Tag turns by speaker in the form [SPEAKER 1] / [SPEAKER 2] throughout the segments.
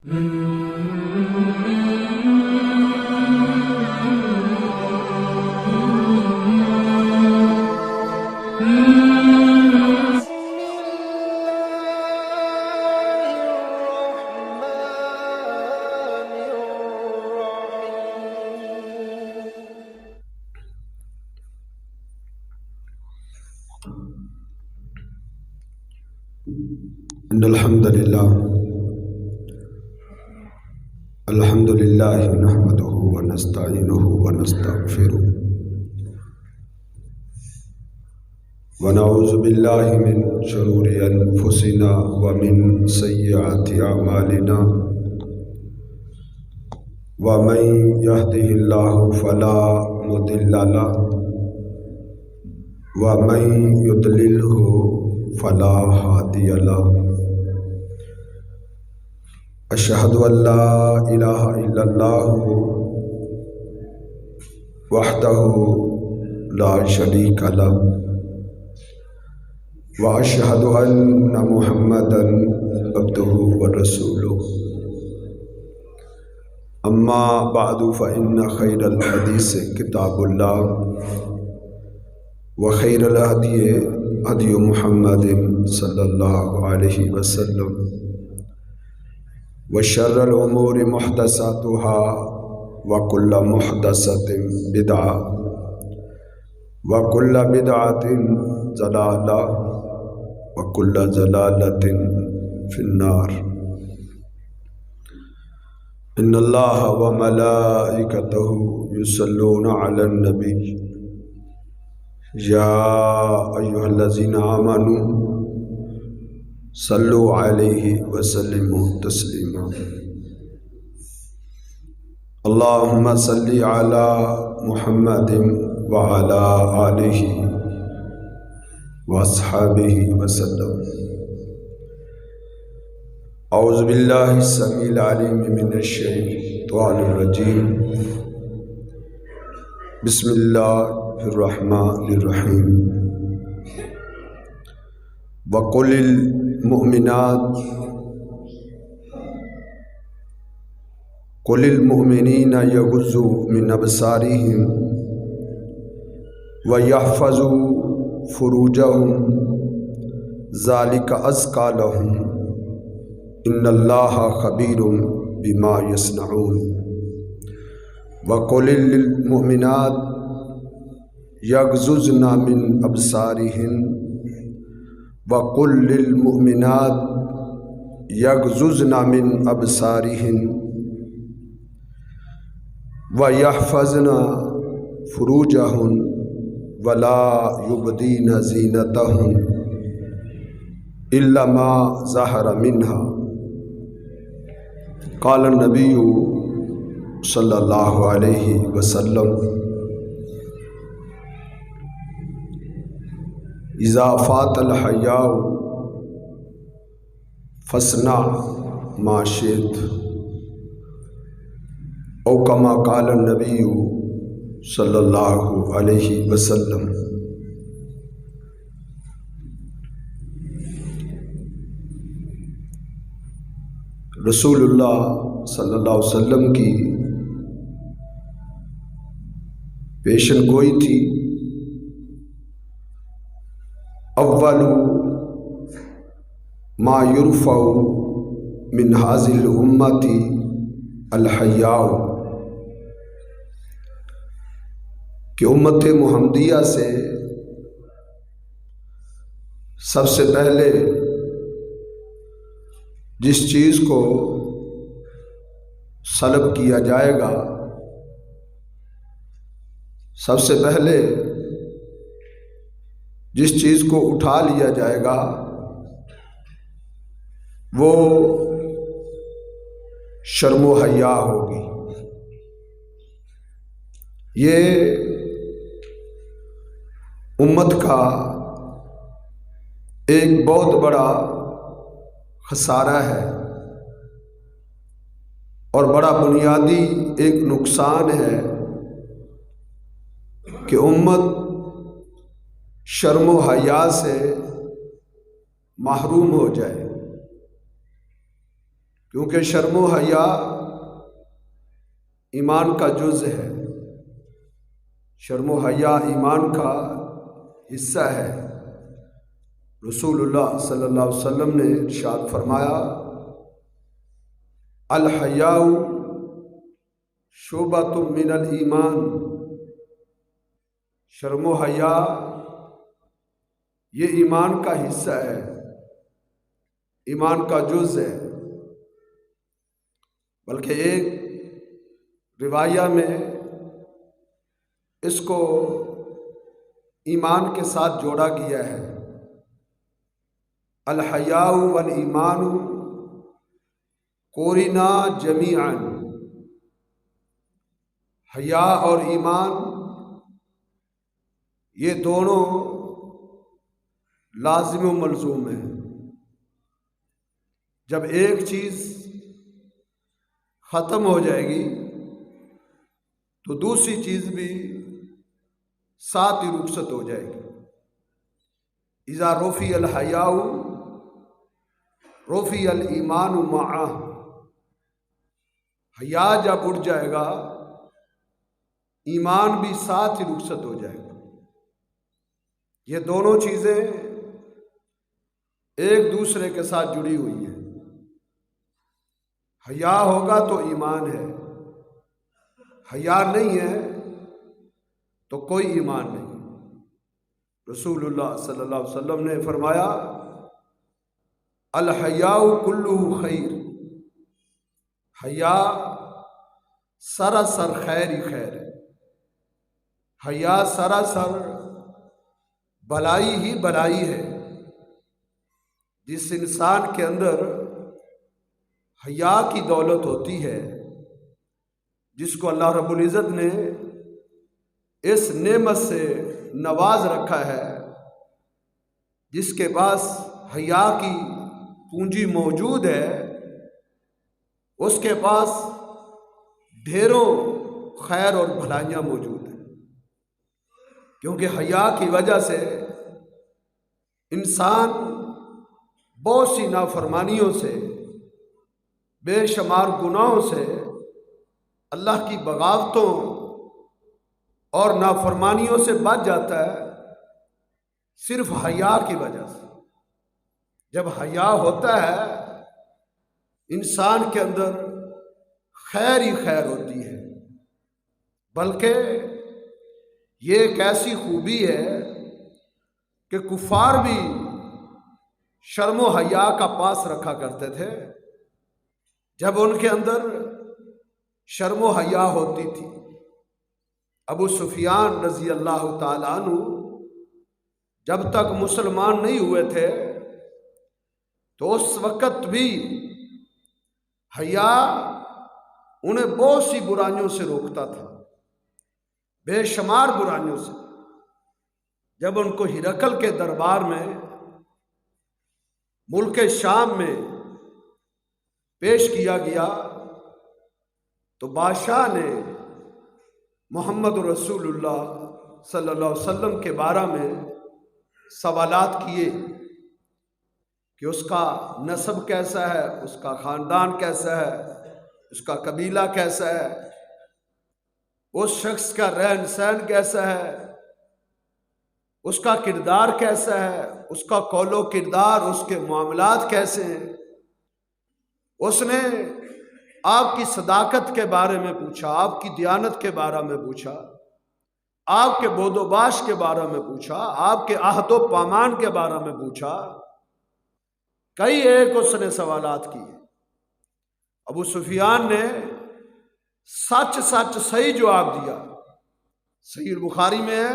[SPEAKER 1] ان الحمد للہ نحمده ونستعینه ونستغفره ونعوذ باللہ من شرور انفسنا ومن سیئات اعمالنا ومن يهده الله فلا مضل له ومن يضلله فلا هادي له اشهد ان لا اله الا الله وحده لا شريك له واشهد ان محمدا عبده ورسوله اما بعد فان خير الحديث كتاب الله وخير الهدي هدي محمد صلی اللہ علیہ وسلم وشر الامور محدثاتها وكل محدثة بدعة وكل بدعة ضلالة وكل ضلالة في النار ان اللہ وملائکته يصلون على النبي یا ایھا الذین آمنوا صلوا علیہ وسلموا تسلیما اللہم صل علی محمد وعلی آلہ واصحابہ وسلم اعوذ باللہ السمیع العلیم من الشیطان الرجیم بسم اللہ الرحمن الرحیم وقل المؤمنین یغضوا من ابصارہم ویحفظوا فروجہم ذلک ازکی لہم ان اللہ خبیر بما یصنعون وقل للمؤمنات یغضضن من ابصارہن وقل للمؤمنات یغضضن من ابصارہن ویحفظن فروجہن ولا یبدین زینتہن الا ما ظہر منہا قال النبی صلی اللہ علیہ وسلم اذا فات الحیاء فاصنع ما شئت او کما قال النبی صلی اللہ علیہ وسلم رسول اللہ صلی اللہ علیہ وسلم کی پیشن گوئی تھی اول ما یرفع من هذه الامة الحیاء کہ امت محمدیہ سے سب سے پہلے جس چیز کو سلب کیا جائے گا، سب سے پہلے جس چیز کو اٹھا لیا جائے گا وہ شرم و حیا ہوگی۔ یہ امت کا ایک بہت بڑا خسارہ ہے اور بڑا بنیادی ایک نقصان ہے کہ امت شرم و حیا سے محروم ہو جائے۔ کیونکہ شرم و حیا ایمان کا جز ہے، شرم و حیا ایمان کا حصہ ہے۔ رسول اللہ صلی اللہ علیہ وسلم نے ارشاد فرمایا، الحیاء شعبۃ من الایمان، شرم و حیا یہ ایمان کا حصہ ہے، ایمان کا جز ہے۔ بلکہ ایک روایہ میں اس کو ایمان کے ساتھ جوڑا گیا ہے، الحیاء والایمان قرنا جمیعا، حیا اور ایمان یہ دونوں لازم و ملزوم ہیں۔ جب ایک چیز ختم ہو جائے گی تو دوسری چیز بھی ساتھ ہی رخصت ہو جائے گی۔ اذا رفع الحیاء رفع الایمان معہ، حیا جب اٹھ جائے گا ایمان بھی ساتھ ہی رخصت ہو جائے گا۔ یہ دونوں چیزیں ایک دوسرے کے ساتھ جڑی ہوئی ہیں۔ حیا ہوگا تو ایمان ہے، حیا نہیں ہے تو کوئی ایمان نہیں۔ رسول اللہ صلی اللہ علیہ وسلم نے فرمایا، الحیاء کلہ خیر، حیا سراسر خیر ہی خیر ہے، حیا سراسر بھلائی ہی بھلائی ہے۔ جس انسان کے اندر حیا کی دولت ہوتی ہے، جس کو اللہ رب العزت نے اس نعمت سے نواز رکھا ہے، جس کے پاس حیا کی پونجی موجود ہے، اس کے پاس ڈھیروں خیر اور بھلائیاں موجود ہیں۔ کیونکہ حیا کی وجہ سے انسان بہت سی نافرمانیوں سے، بے شمار گناہوں سے، اللہ کی بغاوتوں اور نافرمانیوں سے بچ جاتا ہے، صرف حیا کی وجہ سے۔ جب حیا ہوتا ہے انسان کے اندر خیر ہی خیر ہوتی ہے۔ بلکہ یہ ایک ایسی خوبی ہے کہ کفار بھی شرم و حیا کا پاس رکھا کرتے تھے۔ جب ان کے اندر شرم و حیا ہوتی تھی، ابو سفیان رضی اللہ تعالیٰ عنہ جب تک مسلمان نہیں ہوئے تھے تو اس وقت بھی حیا انہیں بہت سی برائیوں سے روکتا تھا، بے شمار برائیوں سے۔ جب ان کو ہرقل کے دربار میں ملک شام میں پیش کیا گیا تو بادشاہ نے محمد رسول اللہ صلی اللہ علیہ وسلم کے بارے میں سوالات کیے کہ اس کا نسب کیسا ہے، اس کا خاندان کیسا ہے، اس کا قبیلہ کیسا ہے، اس شخص کا رہن سہن کیسا ہے، اس کا کردار کیسا ہے، اس کا قول و کردار، اس کے معاملات کیسے ہیں۔ اس نے آپ کی صداقت کے بارے میں پوچھا، آپ کی دیانت کے بارے میں پوچھا، آپ کے بود و باش کے بارے میں پوچھا، آپ کے عہد و پیمان کے بارے میں پوچھا، کئی ایک اس نے سوالات کیے۔ ابو سفیان نے سچ سچ صحیح جواب دیا۔ صحیح البخاری میں ہے،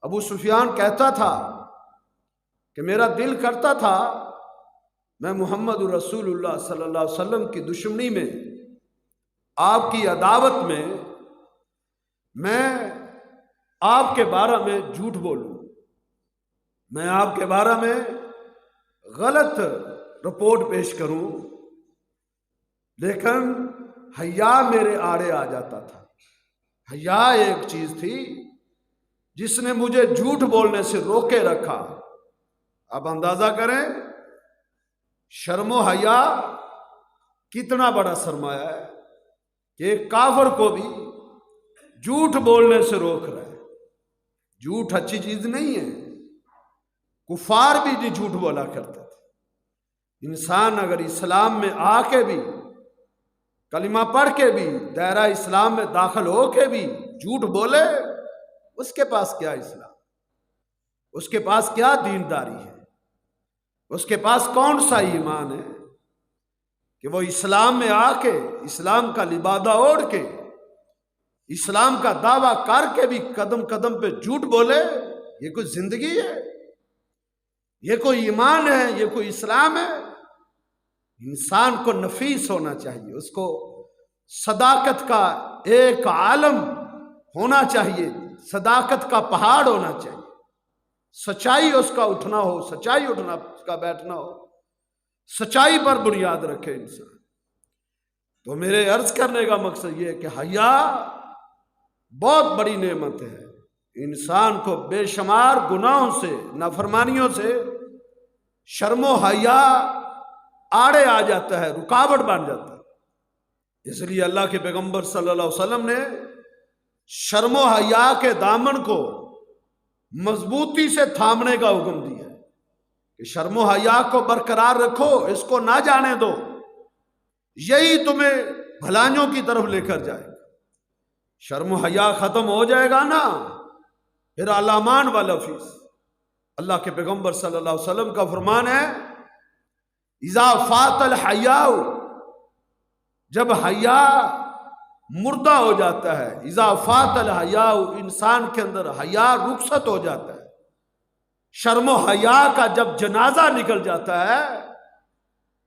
[SPEAKER 1] ابو سفیان کہتا تھا کہ میرا دل کرتا تھا میں محمد رسول اللہ صلی اللہ علیہ وسلم کی دشمنی میں، آپ کی عداوت میں آپ کے بارے میں جھوٹ بولوں، میں آپ کے بارے میں غلط رپورٹ پیش کروں، لیکن حیا میرے آڑے آ جاتا تھا۔ حیا ایک چیز تھی جس نے مجھے جھوٹ بولنے سے روکے رکھا۔ اب اندازہ کریں، شرم و حیا کتنا بڑا سرمایہ ہے کہ ایک کافر کو بھی جھوٹ بولنے سے روک رہا ہے۔ جھوٹ اچھی چیز نہیں ہے، کفار بھی نہیں جھوٹ بولا کرتے تھے۔ انسان اگر اسلام میں آ کے بھی، کلمہ پڑھ کے بھی، دائرہ اسلام میں داخل ہو کے بھی جھوٹ بولے، اس کے پاس کیا اسلام، اس کے پاس کیا دینداری ہے، اس کے پاس کون سا ایمان ہے کہ وہ اسلام میں آ کے، اسلام کا لبادہ اوڑھ کے، اسلام کا دعویٰ کر کے بھی قدم قدم پہ جھوٹ بولے؟ یہ کوئی زندگی ہے؟ یہ کوئی ایمان ہے؟ یہ کوئی اسلام ہے؟ انسان کو نفیس ہونا چاہیے، اس کو صداقت کا ایک عالم ہونا چاہیے، صداقت کا پہاڑ ہونا چاہیے، سچائی اس کا اٹھنا ہو، سچائی اٹھنا اس کا بیٹھنا ہو، سچائی پر بنیاد رکھے انسان۔ تو میرے عرض کرنے کا مقصد یہ ہے کہ حیا بہت بڑی نعمت ہے، انسان کو بے شمار گناہوں سے، نافرمانیوں سے شرم و حیا آڑے آ جاتا ہے، رکاوٹ بن جاتا ہے۔ اس لیے اللہ کے پیغمبر صلی اللہ علیہ وسلم نے شرم و حیا کے دامن کو مضبوطی سے تھامنے کا حکم دیا ہے کہ شرم و حیا کو برقرار رکھو، اس کو نہ جانے دو، یہی تمہیں بھلائیوں کی طرف لے کر جائے گا۔ شرم و حیا ختم ہو جائے گا نا، پھر علامان والا فیس۔ اللہ کے پیغمبر صلی اللہ علیہ وسلم کا فرمان ہے، اذا فات الحیاء، جب حیا مردہ ہو جاتا ہے، اذا فات الحیاء، انسان کے اندر حیا رخصت ہو جاتا ہے، شرم و حیا کا جب جنازہ نکل جاتا ہے،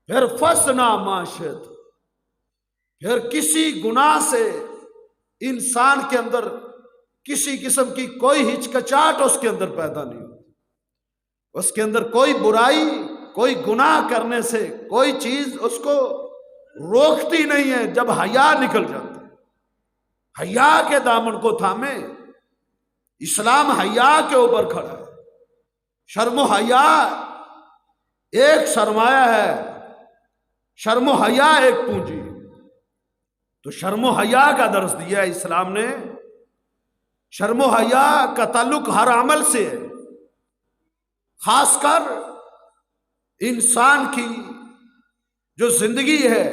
[SPEAKER 1] پھر فسنا معاشت، پھر کسی گناہ سے انسان کے اندر کسی قسم کی کوئی ہچکچاہٹ اس کے اندر پیدا نہیں ہوتی، اس کے اندر کوئی برائی، کوئی گناہ کرنے سے کوئی چیز اس کو روکتی نہیں ہے جب حیا نکل جاتا ہے۔ حیا کے دامن کو تھامے، اسلام حیا کے اوپر کھڑا ہے۔ شرم و حیا ایک سرمایہ ہے، شرم و حیا ایک پونجی۔ تو شرم و حیا کا درس دیا ہے اسلام نے۔ شرم و حیا کا تعلق ہر عمل سے ہے، خاص کر انسان کی جو زندگی ہے،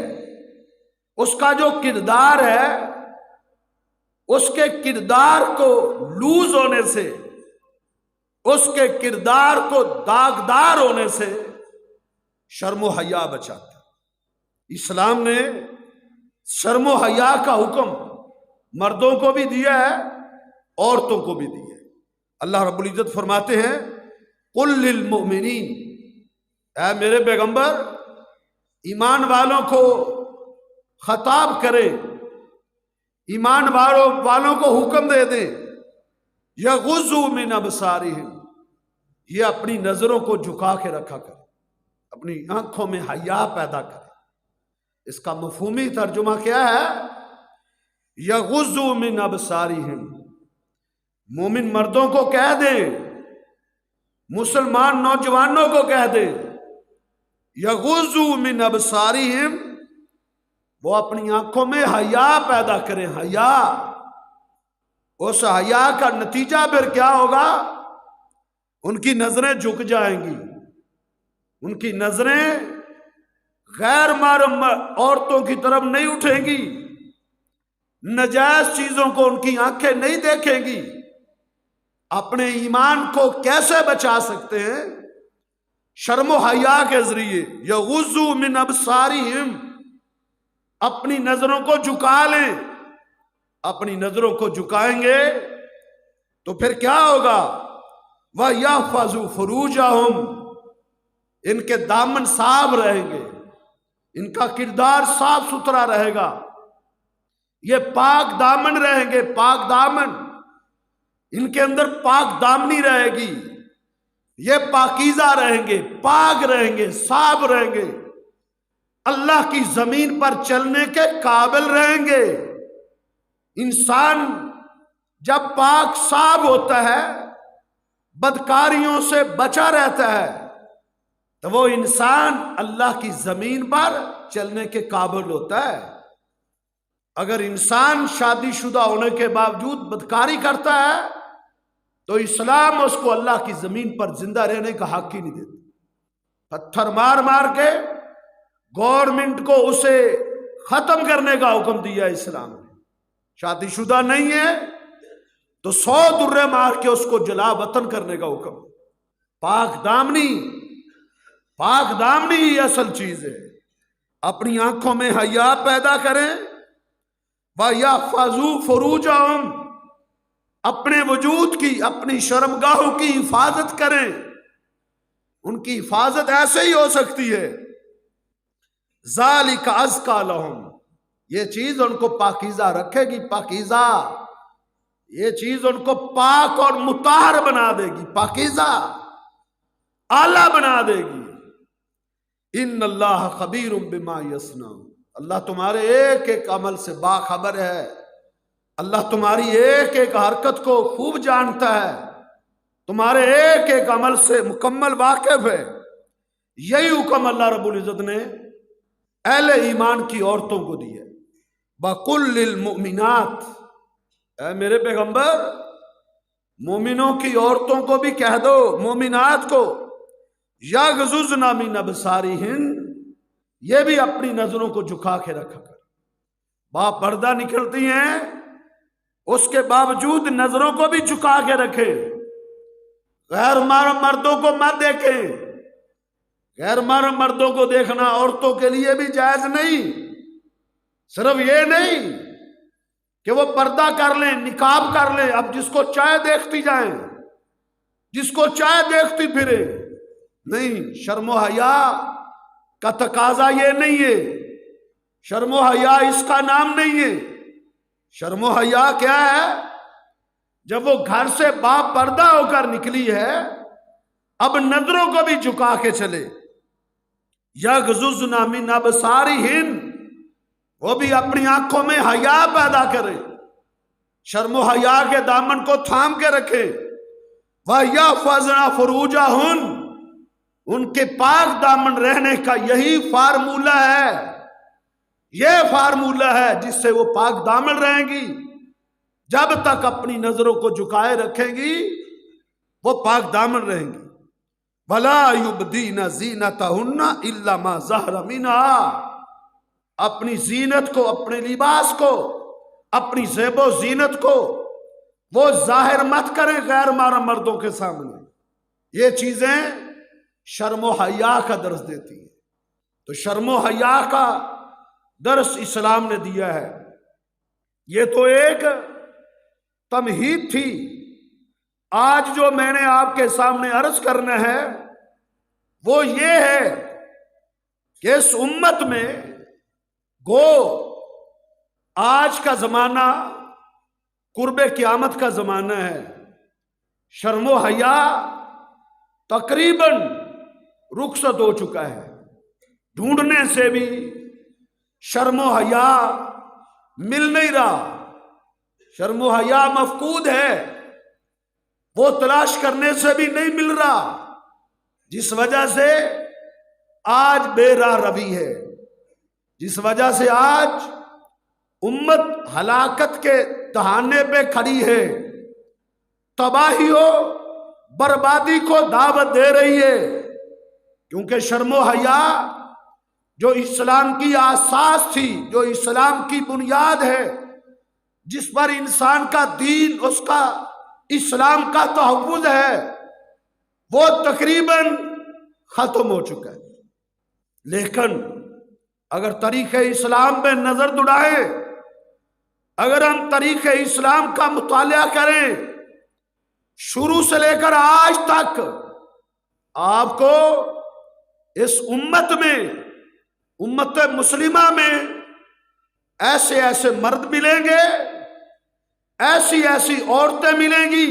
[SPEAKER 1] اس کا جو کردار ہے، اس کے کردار کو لوز ہونے سے، اس کے کردار کو داغدار ہونے سے شرم و حیا بچاتا ہے۔ اسلام نے شرم و حیا کا حکم مردوں کو بھی دیا ہے، عورتوں کو بھی دیا ہے۔ اللہ رب العزت فرماتے ہیں، قل للمؤمنین، اے میرے پیغمبر ایمان والوں کو خطاب کرے، ایمان والوں کو حکم دے دیں، یغضوا من ابصارہم، یہ اپنی نظروں کو جھکا کے رکھا کرے، اپنی آنکھوں میں حیا پیدا کرے۔ اس کا مفہومی ترجمہ کیا ہے؟ یغضوا من ابصارہم، مومن مردوں کو کہہ دیں، مسلمان نوجوانوں کو کہہ دیں، یغضوا من ابصارہم، وہ اپنی آنکھوں میں حیا پیدا کریں۔ حیا، اس حیا کا نتیجہ پھر کیا ہوگا؟ ان کی نظریں جھک جائیں گی، ان کی نظریں غیر محرم عورتوں کی طرف نہیں اٹھیں گی، ناجائز چیزوں کو ان کی آنکھیں نہیں دیکھیں گی۔ اپنے ایمان کو کیسے بچا سکتے ہیں؟ شرم و حیا کے ذریعے۔ یغضوا من ابصارہم، اپنی نظروں کو جھکا لیں۔ اپنی نظروں کو جھکائیں گے تو پھر کیا ہوگا؟ وَيَحْفَظُوا فُرُوجَهُمْ، ان کے دامن صاف رہیں گے، ان کا کردار صاف ستھرا رہے گا، یہ پاک دامن رہیں گے، پاک دامن، ان کے اندر پاک دامنی رہے گی، یہ پاکیزہ رہیں گے، پاک رہیں گے، صاف رہیں گے، اللہ کی زمین پر چلنے کے قابل رہیں گے۔ انسان جب پاک صاف ہوتا ہے، بدکاریوں سے بچا رہتا ہے، تو وہ انسان اللہ کی زمین پر چلنے کے قابل ہوتا ہے۔ اگر انسان شادی شدہ ہونے کے باوجود بدکاری کرتا ہے تو اسلام اس کو اللہ کی زمین پر زندہ رہنے کا حق ہی نہیں دیتا۔ پتھر مار مار کے گورنمنٹ کو اسے ختم کرنے کا حکم دیا اسلام نے۔ شادی شدہ نہیں ہے تو 100 درے مار کے اس کو جلا وطن کرنے کا حکم۔ پاک دامنی ہی اصل چیز ہے۔ اپنی آنکھوں میں حیا پیدا کریں، وَيَحْفَظُوا فُرُوجَهُمْ، اپنے وجود کی، اپنی شرمگاہوں کی حفاظت کریں۔ ان کی حفاظت ایسے ہی ہو سکتی ہے، ذَلِكَ أَزْكَىٰ لَهُمْ، یہ چیز ان کو پاکیزہ رکھے گی، پاکیزہ، یہ چیز ان کو پاک اور مطہر بنا دے گی، پاکیزہ، اعلیٰ بنا دے گی۔ ان اللہ خبیر بما یصنعون، اللہ تمہارے ایک ایک عمل سے باخبر ہے، اللہ تمہاری ایک ایک حرکت کو خوب جانتا ہے، تمہارے ایک ایک عمل سے مکمل واقف ہے۔ یہی حکم اللہ رب العزت نے اہل ایمان کی عورتوں کو دیا۔ وَقُلْ لِلْمُؤْمِنَاتِ، اے میرے پیغمبر مومنوں کی عورتوں کو بھی کہہ دو، مومنات کو، یغضضن من ابصارہن، یہ بھی اپنی نظروں کو جھکا کے رکھا کر۔ باپ پردہ نکلتی ہیں اس کے باوجود نظروں کو بھی جھکا کے رکھے، غیر محرم مردوں کو مت دیکھیں۔ غیر محرم مردوں کو دیکھنا عورتوں کے لیے بھی جائز نہیں۔ صرف یہ نہیں کہ وہ پردہ کر لیں، نقاب کر لیں، اب جس کو چاہے دیکھتی جائیں، جس کو چاہے دیکھتی پھرے، نہیں۔ شرم و حیا کا تقاضا یہ نہیں ہے، شرم و حیا اس کا نام نہیں ہے۔ شرم و حیا کیا ہے؟ جب وہ گھر سے با پردہ ہو کر نکلی ہے، اب نظروں کو بھی جھکا کے چلے۔ یغضضن من ابصارہن، وہ بھی اپنی آنکھوں میں حیا پیدا کرے، شرم و حیا کے دامن کو تھام کے رکھے۔ وَيَحْفَظْنَ فُرُوجَهُنَّ، ان کے پاک دامن رہنے کا یہی فارمولہ ہے، یہ فارمولہ ہے جس سے وہ پاک دامن رہیں گی۔ جب تک اپنی نظروں کو جھکائے رکھیں گی وہ پاک دامن رہیں گی۔ وَلَا يُبْدِينَ زِينَتَهُنَّ إِلَّا مَا ظَهَرَ مِنْهَا، اپنی زینت کو، اپنے لباس کو، اپنی زیب و زینت کو وہ ظاہر مت کریں غیر محرم مردوں کے سامنے۔ یہ چیزیں شرم و حیا کا درس دیتی ہیں۔ تو شرم و حیا کا درس اسلام نے دیا ہے۔ یہ تو ایک تمہید تھی۔ آج جو میں نے آپ کے سامنے عرض کرنا ہے وہ یہ ہے کہ اس امت میں گو آج کا زمانہ قرب قیامت کا زمانہ ہے، شرم و حیا تقریباً رخصت ہو چکا ہے، ڈھونڈنے سے بھی شرم و حیا مل نہیں رہا، شرم و حیا مفقود ہے، وہ تلاش کرنے سے بھی نہیں مل رہا، جس وجہ سے آج بے راہ روی ہے، جس وجہ سے آج امت ہلاکت کے دہانے پہ کھڑی ہے، تباہی و بربادی کو دعوت دے رہی ہے، کیونکہ شرم و حیا جو اسلام کی اساس تھی، جو اسلام کی بنیاد ہے، جس پر انسان کا دین، اس کا اسلام کا تحفظ ہے، وہ تقریباً ختم ہو چکا ہے۔ لیکن اگر تاریخ اسلام میں نظر دوڑائیں، اگر ہم تاریخ اسلام کا مطالعہ کریں شروع سے لے کر آج تک، آپ کو اس امت میں، امت مسلمہ میں ایسے ایسے مرد ملیں گے، ایسی ایسی عورتیں ملیں گی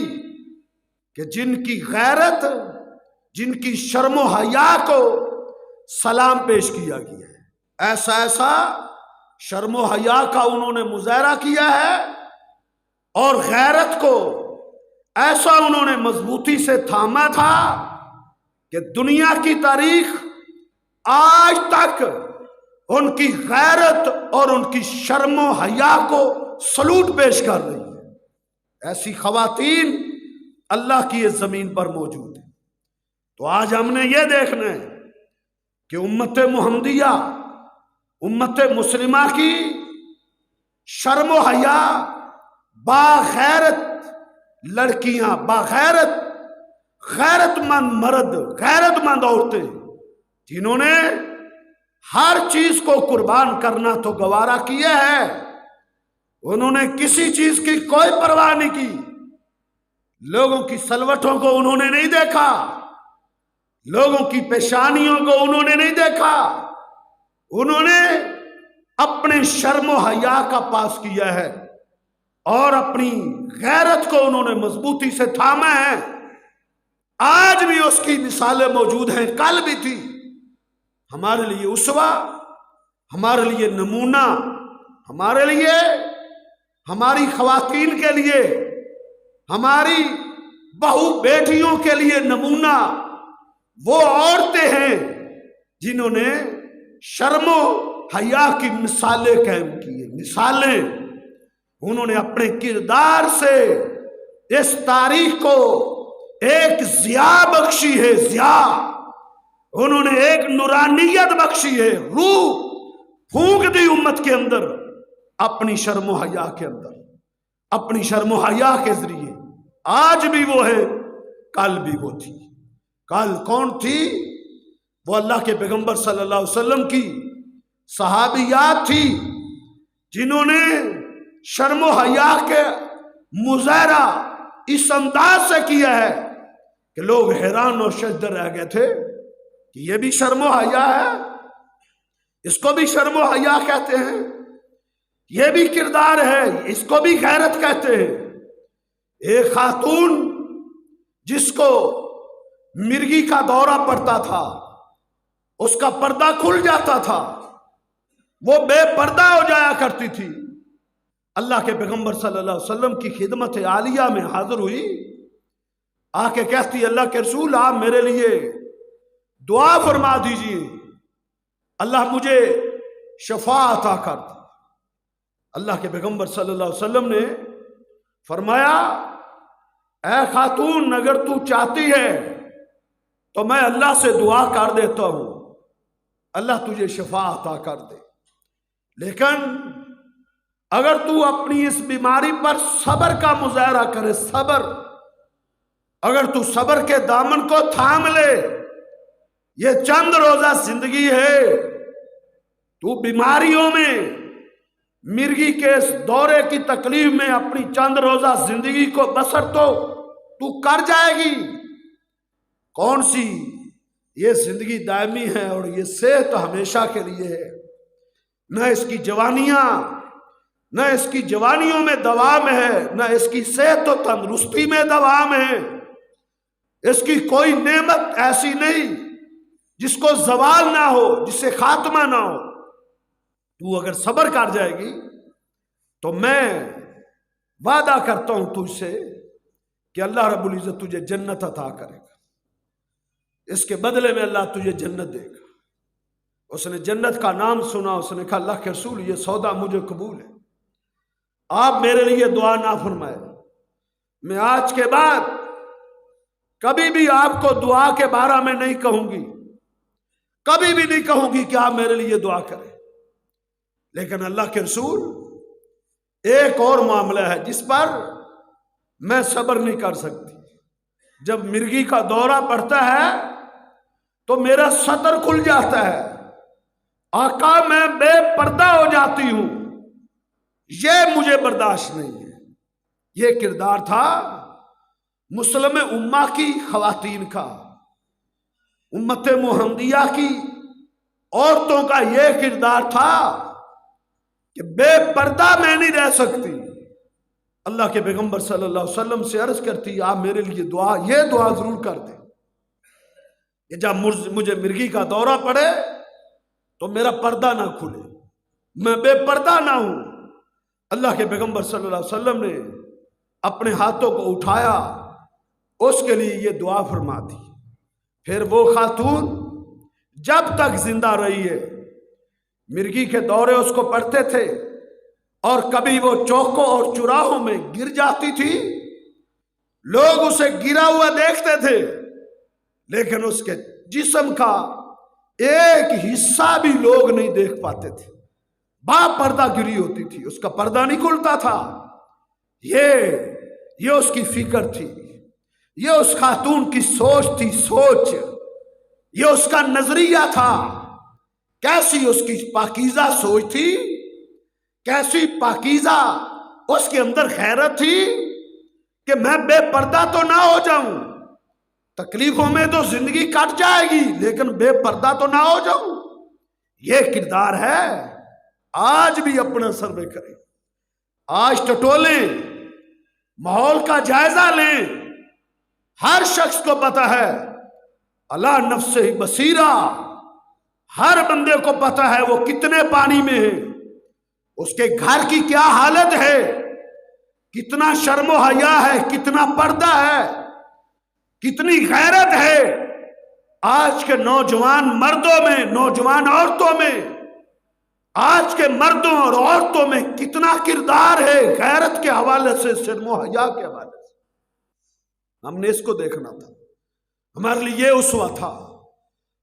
[SPEAKER 1] کہ جن کی غیرت، جن کی شرم و حیا کو سلام پیش کیا گیا ہے، ایسا ایسا شرم و حیا کا انہوں نے مظاہرہ کیا ہے، اور غیرت کو ایسا انہوں نے مضبوطی سے تھاما تھا کہ دنیا کی تاریخ آج تک ان کی غیرت اور ان کی شرم و حیا کو سلوٹ پیش کر رہی ہے۔ ایسی خواتین اللہ کی اس زمین پر موجود ہیں۔ تو آج ہم نے یہ دیکھنا ہے کہ امت محمدیہ، امت مسلمہ کی شرم و حیا، باغیرت لڑکیاں، باغیرت غیرت مند مرد، غیرت مند عورتیں، جنہوں نے ہر چیز کو قربان کرنا تو گوارا کیا ہے، انہوں نے کسی چیز کی کوئی پرواہ نہیں کی، لوگوں کی سلوٹوں کو انہوں نے نہیں دیکھا، لوگوں کی پیشانیوں کو انہوں نے نہیں دیکھا، انہوں نے اپنے شرم و حیا کا پاس کیا ہے اور اپنی غیرت کو انہوں نے مضبوطی سے تھاما ہے۔ آج بھی اس کی مثالیں موجود ہیں، کل بھی تھی۔ ہمارے لیے اسوہ، ہمارے لیے نمونہ، ہمارے لیے، ہماری خواتین کے لیے، ہماری بہو بیٹیوں کے لیے نمونہ وہ عورتیں ہیں جنہوں نے شرم و حیا کی مثالیں قائم کی ہیں۔ مثالیں انہوں نے اپنے کردار سے اس تاریخ کو ایک ضیاء بخشی ہے، ضیاء، انہوں نے ایک نورانیت بخشی ہے، روح پھونک دی امت کے اندر، اپنی شرم و حیا کے اندر، اپنی شرم و حیا کے ذریعے۔ آج بھی وہ ہے، کل بھی وہ تھی۔ کل کون تھی؟ وہ اللہ کے پیغمبر صلی اللہ علیہ وسلم کی صحابیات تھی، جنہوں نے شرم و حیا کے مظاہرہ اس انداز سے کیا ہے کہ لوگ حیران اور شجدر رہ گئے تھے کہ یہ بھی شرم و حیا ہے، اس کو بھی شرم و حیا کہتے ہیں، یہ بھی کردار ہے، اس کو بھی غیرت کہتے ہیں۔ ایک خاتون جس کو مرگی کا دورہ پڑتا تھا، اس کا پردہ کھل جاتا تھا، وہ بے پردہ ہو جایا کرتی تھی، اللہ کے پیغمبر صلی اللہ علیہ وسلم کی خدمت عالیہ میں حاضر ہوئی، آ کے کہتی اللہ کے رسول آپ میرے لیے دعا فرما دیجئے، اللہ مجھے شفا عطا کر دے۔ اللہ کے پیغمبر صلی اللہ علیہ وسلم نے فرمایا اے خاتون اگر تو چاہتی ہے تو میں اللہ سے دعا کر دیتا ہوں، اللہ تجھے شفا عطا کر دے، لیکن اگر تو اپنی اس بیماری پر صبر کا مظاہرہ کرے، صبر، اگر تو صبر کے دامن کو تھام لے، یہ چند روزہ زندگی ہے، تو بیماریوں میں، مرگی کے اس دورے کی تکلیف میں اپنی چند روزہ زندگی کو بسر تو کر جائے گی۔ کون سی یہ زندگی دائمی ہے اور یہ صحت ہمیشہ کے لیے ہے، نہ اس کی جوانیاں، نہ اس کی جوانیوں میں دوام ہے، نہ اس کی صحت و تندرستی میں دوام ہے، اس کی کوئی نعمت ایسی نہیں جس کو زوال نہ ہو، جس سے خاتمہ نہ ہو۔ تو اگر صبر کر جائے گی تو میں وعدہ کرتا ہوں تجھ سے کہ اللہ رب العزت تجھے جنت عطا کرے گا، اس کے بدلے میں اللہ تجھے جنت دے گا۔ اس نے جنت کا نام سنا، اس نے کہا اللہ کے رسول یہ سودا مجھے قبول ہے، آپ میرے لیے دعا نہ فرمائے، میں آج کے بعد کبھی بھی آپ کو دعا کے بارے میں نہیں کہوں گی، کبھی بھی نہیں کہوں گی کہ آپ میرے لیے دعا کریں۔ لیکن اللہ کے رسول ایک اور معاملہ ہے جس پر میں صبر نہیں کر سکتی، جب مرگی کا دورہ پڑتا ہے تو میرا صدر کھل جاتا ہے، آقا میں بے پردہ ہو جاتی ہوں، یہ مجھے برداشت نہیں ہے۔ یہ کردار تھا مسلم امہ کی خواتین کا، امت محمدیہ کی عورتوں کا یہ کردار تھا کہ بے پردہ میں نہیں رہ سکتی۔ اللہ کے پیغمبر صلی اللہ علیہ وسلم سے عرض کرتی آپ میرے لیے دعا، یہ دعا ضرور کر دیں کہ جب مجھے مرگی کا دورہ پڑے تو میرا پردہ نہ کھلے، میں بے پردہ نہ ہوں۔ اللہ کے پیغمبر صلی اللہ علیہ وسلم نے اپنے ہاتھوں کو اٹھایا، اس کے لیے یہ دعا فرما دی۔ پھر وہ خاتون جب تک زندہ رہی ہے مرغی کے دورے اس کو پڑتے تھے، اور کبھی وہ چوکوں اور چوراہوں میں گر جاتی تھی، لوگ اسے گرا ہوا دیکھتے تھے لیکن اس کے جسم کا ایک حصہ بھی لوگ نہیں دیکھ پاتے تھے، با پردہ گری ہوتی تھی، اس کا پردہ نہیں کھلتا تھا۔ یہ اس کی فکر تھی، یہ اس خاتون کی سوچ تھی، یہ اس کا نظریہ تھا۔ کیسی اس کی پاکیزہ سوچ تھی، کیسی پاکیزہ اس کے اندر غیرت تھی کہ میں بے پردہ تو نہ ہو جاؤں، تکلیفوں میں تو زندگی کٹ جائے گی لیکن بے پردہ تو نہ ہو جاؤں۔ یہ کردار ہے۔ آج بھی اپنا سروے کریں، آج ٹٹولیں، ماحول کا جائزہ لیں۔ ہر شخص کو پتا ہے اللہ نفسہ بصیرہ، ہر بندے کو پتا ہے وہ کتنے پانی میں ہے، اس کے گھر کی کیا حالت ہے، کتنا شرم و حیا ہے، کتنا پردہ ہے، کتنی غیرت ہے۔ آج کے نوجوان مردوں میں، نوجوان عورتوں میں، آج کے مردوں اور عورتوں میں کتنا کردار ہے غیرت کے حوالے سے، شرم و حیا کے حوالے سے۔ ہم نے اس کو دیکھنا تھا، ہمارے لیے یہ اسوہ تھا،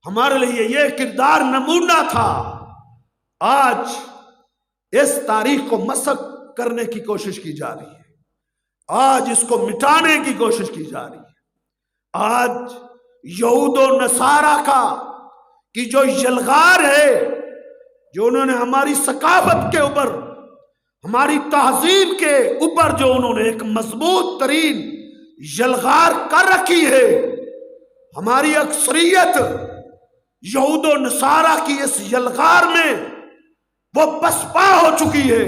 [SPEAKER 1] ہمارے لیے یہ کردار نمونہ تھا۔ آج اس تاریخ کو مسخ کرنے کی کوشش کی جا رہی ہے، آج اس کو مٹانے کی کوشش کی جا رہی ہے۔ آج یہود و نصارہ کی جو یلغار ہے، جو انہوں نے ہماری ثقافت کے اوپر، ہماری تہذیب کے اوپر جو انہوں نے ایک مضبوط ترین یلغار کر رکھی ہے، ہماری اکثریت یہود و نصارہ کی اس یلغار میں وہ پسپا ہو چکی ہے،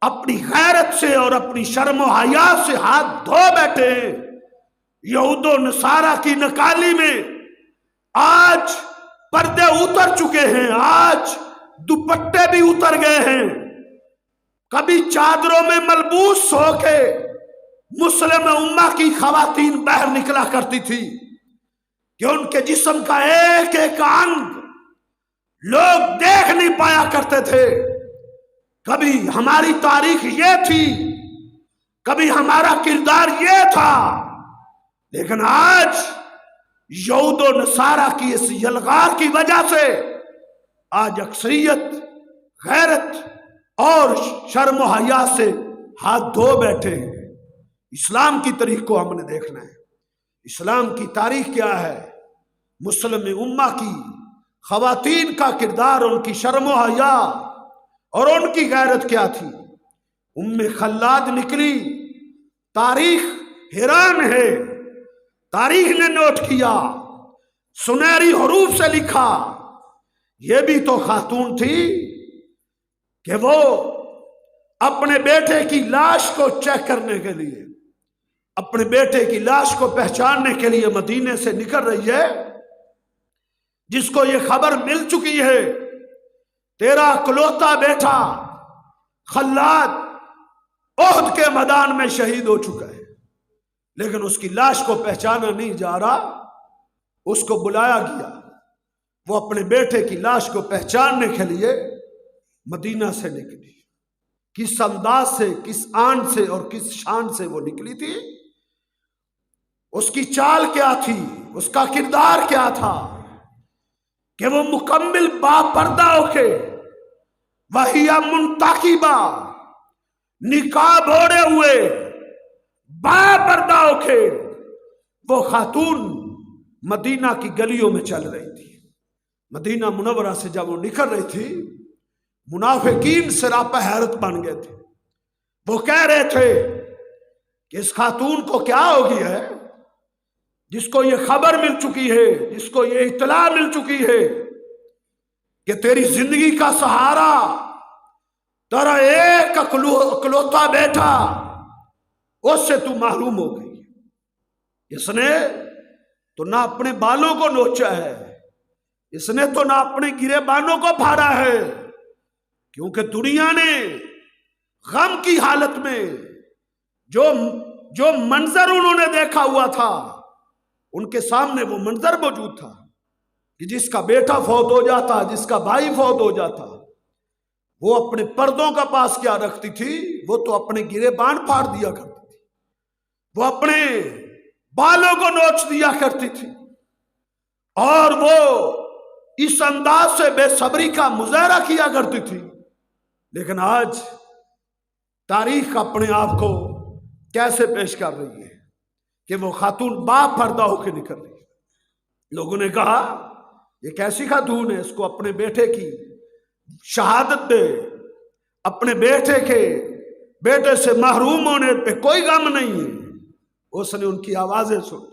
[SPEAKER 1] اپنی غیرت سے اور اپنی شرم و حیا سے ہاتھ دھو بیٹھے ہیں۔ یہود و نصارہ کی نکالی میں آج پردے اتر چکے ہیں، آج دوپٹے بھی اتر گئے ہیں۔ کبھی چادروں میں ملبوس ہو کے مسلم امہ کی خواتین باہر نکلا کرتی تھی کہ ان کے جسم کا ایک ایک انگ لوگ دیکھ نہیں پایا کرتے تھے۔ کبھی ہماری تاریخ یہ تھی، کبھی ہمارا کردار یہ تھا، لیکن آج یہود و نصارہ کی اس یلغار کی وجہ سے آج اکثریت غیرت اور شرم و حیا سے ہاتھ دھو بیٹھے ہیں۔ اسلام کی تاریخ کو ہم نے دیکھنا ہے، اسلام کی تاریخ کیا ہے، مسلم امہ کی خواتین کا کردار، ان کی شرم و حیا اور ان کی غیرت کیا تھی۔ خلاد نکلی، تاریخ حیران ہے، تاریخ نے نوٹ کیا، سنہری حروف سے لکھا، یہ بھی تو خاتون تھی کہ وہ اپنے بیٹے کی لاش کو چیک کرنے کے لیے، اپنے بیٹے کی لاش کو پہچاننے کے لیے مدینے سے نکل رہی ہے، جس کو یہ خبر مل چکی ہے تیرا اکلوتا بیٹا خلاد احد کے میدان میں شہید ہو چکا ہے، لیکن اس کی لاش کو پہچانا نہیں جا رہا۔ اس کو بلایا گیا، وہ اپنے بیٹے کی لاش کو پہچاننے کے لیے مدینہ سے نکلی۔ کس انداز سے، کس آن سے اور کس شان سے وہ نکلی تھی، اس کی چال کیا تھی، اس کا کردار کیا تھا کہ وہ مکمل باپردہ ہو کے، وَهِيَ مُنْتَقِبَةٌ، نقاب اوڑے ہوئے باپردہ ہو کے وہ خاتون مدینہ کی گلیوں میں چل رہی تھی۔ مدینہ منورہ سے جب وہ نکل رہی تھی، منافقین سراپا حیرت بن گئے تھے۔ وہ کہہ رہے تھے کہ اس خاتون کو کیا ہو گیا ہے، جس کو یہ خبر مل چکی ہے، جس کو یہ اطلاع مل چکی ہے کہ تیری زندگی کا سہارا تیرا ایک اکلوتا بیٹا، اس سے تو محروم ہو گئی۔ اس نے تو نہ اپنے بالوں کو نوچا ہے، اس نے تو نہ اپنے گرے بانوں کو پھاڑا ہے، کیونکہ دنیا نے غم کی حالت میں جو منظر انہوں نے دیکھا ہوا تھا، ان کے سامنے وہ منظر موجود تھا۔ کہ جس کا بیٹا فوت ہو جاتا، جس کا بھائی فوت ہو جاتا، وہ اپنے پردوں کا پاس کیا رکھتی تھی؟ وہ تو اپنے گریبان پھاڑ دیا کرتی تھی، وہ اپنے بالوں کو نوچ دیا کرتی تھی، اور وہ اس انداز سے بے صبری کا مظاہرہ کیا کرتی تھی۔ لیکن آج تاریخ اپنے آپ کو کیسے پیش کر رہی ہے کہ وہ خاتون با پردہ ہو کے نکل رہی ہے۔ لوگوں نے کہا یہ کیسی خاتون ہے، اس کو اپنے بیٹے کی شہادت دے، اپنے بیٹے سے محروم ہونے پہ کوئی غم نہیں ہے۔ اس نے ان کی آوازیں سنی،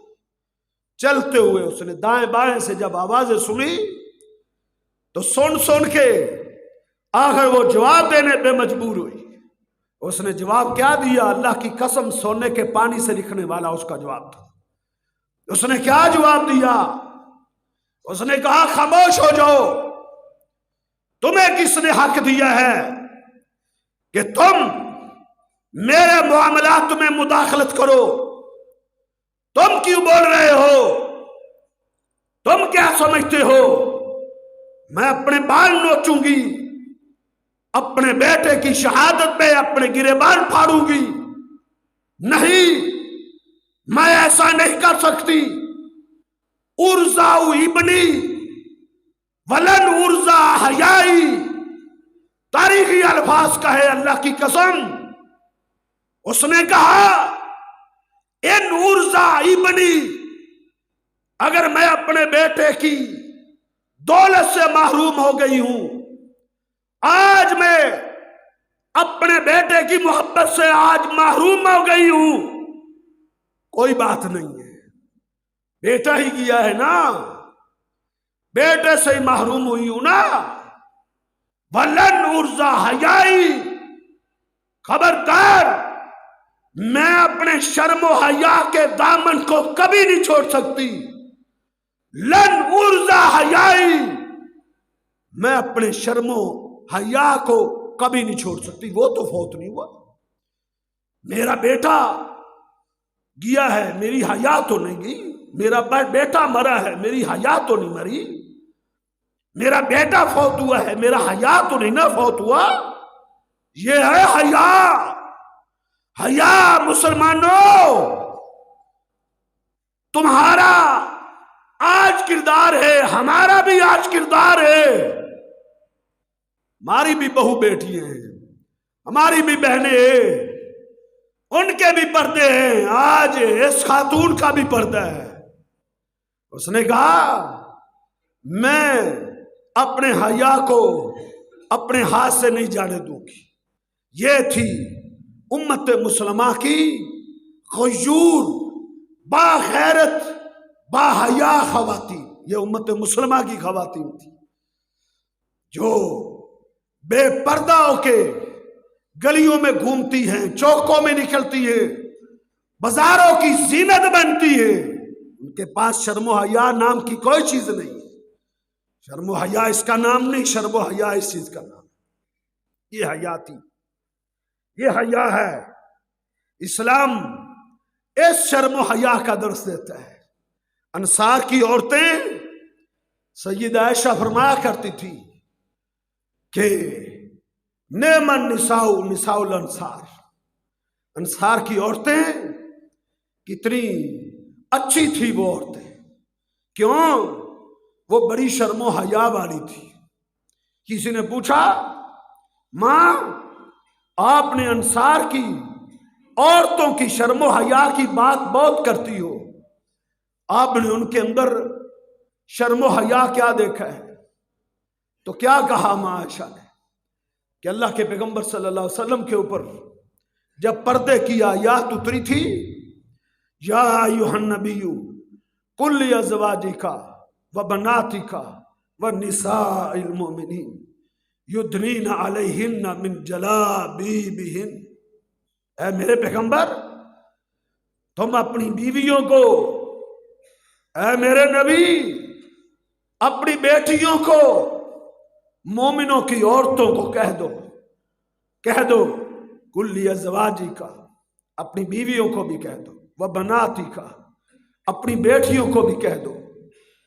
[SPEAKER 1] چلتے ہوئے اس نے دائیں بائیں سے جب آوازیں سنی تو سن کے آخر وہ جواب دینے پہ مجبور ہوئی۔ اس نے جواب کیا دیا؟ اللہ کی قسم، سونے کے پانی سے لکھنے والا اس کا جواب تھا۔ اس نے کیا جواب دیا؟ اس نے کہا خاموش ہو جاؤ، تمہیں کس نے حق دیا ہے کہ تم میرے معاملات میں مداخلت کرو؟ تم کیوں بول رہے ہو؟ تم کیا سمجھتے ہو میں اپنے بال نوچوں گی، اپنے بیٹے کی شہادت پہ اپنے گریبان پھاڑوں گی؟ نہیں، میں ایسا نہیں کر سکتی۔ ارزاؤ ابنی ولن ارزا حیائی، تاریخی الفاظ کا ہے اللہ کی قسم۔ اس نے کہا ان ارزا ابنی، اگر میں اپنے بیٹے کی دولت سے محروم ہو گئی ہوں، آج میں اپنے بیٹے کی محبت سے آج محروم ہو گئی ہوں، کوئی بات نہیں ہے، بیٹا ہی کیا ہے نا، بیٹے سے ہی محروم ہوئی ہوں نا۔ ولن ارزا حیائی، خبردار، میں اپنے شرم و حیا کے دامن کو کبھی نہیں چھوڑ سکتی۔ لن ارزا حیائی، میں اپنے شرم و حیا کو کبھی نہیں چھوڑ سکتی۔ وہ تو فوت نہیں ہوا، میرا بیٹا گیا ہے، میری حیا تو نہیں گئی۔ میرا بیٹا مرا ہے، میری حیا تو نہیں مری۔ میرا بیٹا فوت ہوا ہے، میرا حیا تو نہیں نہ فوت ہوا۔ یہ ہے حیا۔ حیا مسلمانوں، تمہارا آج کردار ہے، ہمارا بھی آج کردار ہے۔ ہماری بھی بہو بیٹی ہیں، ہماری بھی بہنیں ہیں، ان کے بھی پردے ہیں، آج اس خاتون کا بھی پردہ ہے۔ اس نے کہا میں اپنے حیا کو اپنے ہاتھ سے نہیں جانے دوں گی۔ یہ تھی امت مسلمہ کی غیور، باغیرت، باحیا خواتین۔ یہ امت مسلمہ کی خواتین تھی جو بے پردہ ہو کے گلیوں میں گھومتی ہیں، چوکوں میں نکلتی ہیں، بازاروں کی زینت بنتی ہے۔ ان کے پاس شرم و حیا نام کی کوئی چیز نہیں ہے۔ شرم و حیا اس کا نام نہیں، شرم و حیا اس چیز کا نام ہے۔ یہ حیا تھی، یہ حیا ہے۔ اسلام اس شرم و حیا کا درس دیتا ہے۔ انصار کی عورتیں، سیدہ عائشہ فرمایا کرتی تھی کہ نعم النساء نساء الانصار، انصار کی عورتیں کتنی اچھی تھی وہ عورتیں۔ کیوں؟ وہ بڑی شرم و حیا والی تھی۔ کسی نے پوچھا ماں آپ نے انصار کی عورتوں کی شرم و حیا کی بات بہت کرتی ہو، آپ نے ان کے اندر شرم و حیا کیا دیکھا ہے؟ تو کیا کہا ماں عائشہ نے کہ اللہ کے پیغمبر صلی اللہ علیہ وسلم کے اوپر جب پردے کی آیات اتری تھی، یا ایھا النبی قل لازواجک وبناتک ونساء المؤمنین یدنین علیہن من جلابیبہن، اے میرے پیغمبر تم اپنی بیویوں کو، اے میرے نبی اپنی بیٹیوں کو، مومنوں کی عورتوں کو کہہ دو قل لازواجک، اپنی بیویوں کو بھی کہہ دو، وبناتک، اپنی بیٹیوں کو بھی کہہ دو،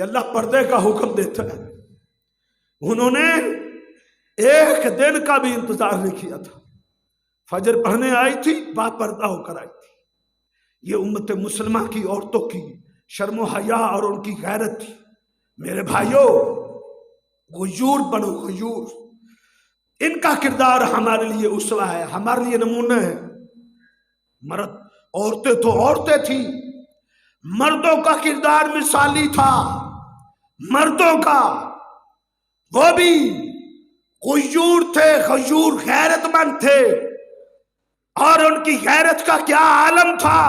[SPEAKER 1] کہ اللہ پردے کا حکم دیتا ہے، انہوں نے ایک دن کا بھی انتظار نہیں کیا تھا. فجر پڑھنے آئی تھی، با پردہ ہو کر آئی تھی. یہ امت مسلمہ کی عورتوں کی شرم و حیا اور ان کی غیرت تھی. میرے بھائیوں، غیور بنو، غیور. ان کا کردار ہمارے لیے اسوہ ہے، ہمارے لیے نمونہ ہے. مرد، عورتیں تو عورتیں تھیں، مردوں کا کردار مثالی تھا. مردوں کا، وہ بھی غیور تھے، غیور غیرت مند تھے. اور ان کی غیرت کا کیا عالم تھا.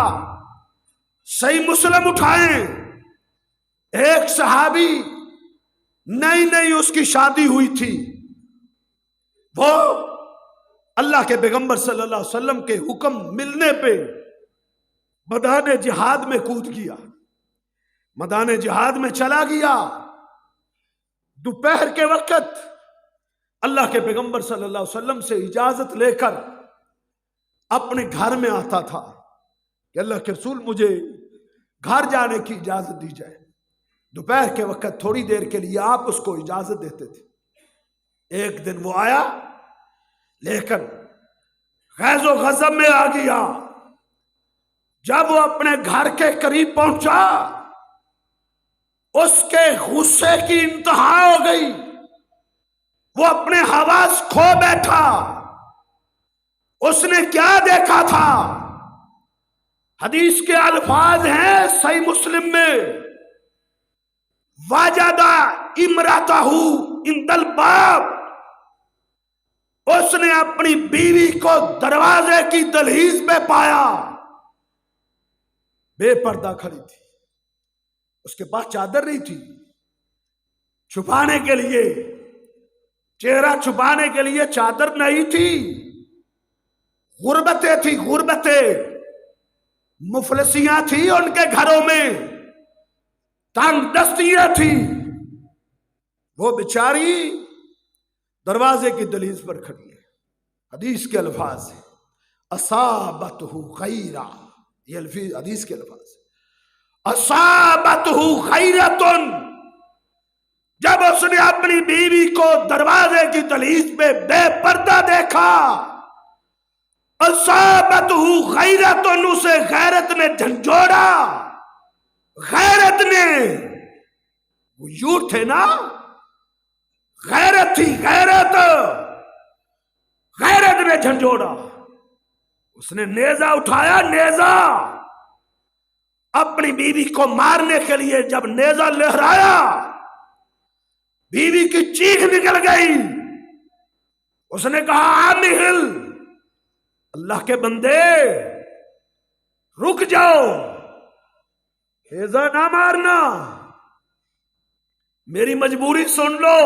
[SPEAKER 1] صحیح مسلم اٹھائیں، ایک صحابی نئی اس کی شادی ہوئی تھی، وہ اللہ کے پیغمبر صلی اللہ علیہ وسلم کے حکم ملنے پہ میدان جہاد میں کود گیا، میدان جہاد میں چلا گیا. دوپہر کے وقت اللہ کے پیغمبر صلی اللہ علیہ وسلم سے اجازت لے کر اپنے گھر میں آتا تھا کہ اللہ کے رسول مجھے گھر جانے کی اجازت دی جائے. دوپہر کے وقت تھوڑی دیر کے لیے آپ اس کو اجازت دیتے تھے. ایک دن وہ آیا، لیکن غیظ و غضب میں آ گیا. جب وہ اپنے گھر کے قریب پہنچا، اس کے غصے کی انتہا ہو گئی. وہ اپنے حواس کھو بیٹھا. اس نے کیا دیکھا تھا؟ حدیث کے الفاظ ہیں صحیح مسلم میں، وجد امرأتہ عند الباب. اس نے اپنی بیوی کو دروازے کی دہلیز پہ پایا، بے پردہ کھڑی تھی. اس کے پاس چادر نہیں تھی، چھپانے کے لیے، چہرہ چھپانے کے لیے چادر نہیں تھی. غربتیں تھی، غربتیں، مفلسیاں تھی ان کے گھروں میں، تنگ دستیاں تھی. وہ بیچاری دروازے کی دہلیز پر کھڑی ہے. حدیث کے الفاظ ہیں اصابتہ خیرہ، یہ حدیث کے الفاظ ہیں اصابتہ خیرۃ. جب اس نے اپنی بیوی کو دروازے کی دہلیز پہ بے پردہ دیکھا، اصابتہ غیرۃ، اسے غیرت نے جھنجھوڑا. غیرت نے، وہ یوں تھے نا، غیرت تھی، غیرت، غیرت نے جھنجھوڑا. اس نے نیزہ اٹھایا، نیزہ اپنی بیوی کو مارنے کے لیے. جب نیزہ لہرایا، بیوی کی چیخ نکل گئی. اس نے کہا عامل، اللہ کے بندے رک جاؤ، نیزہ نہ مارنا، میری مجبوری سن لو.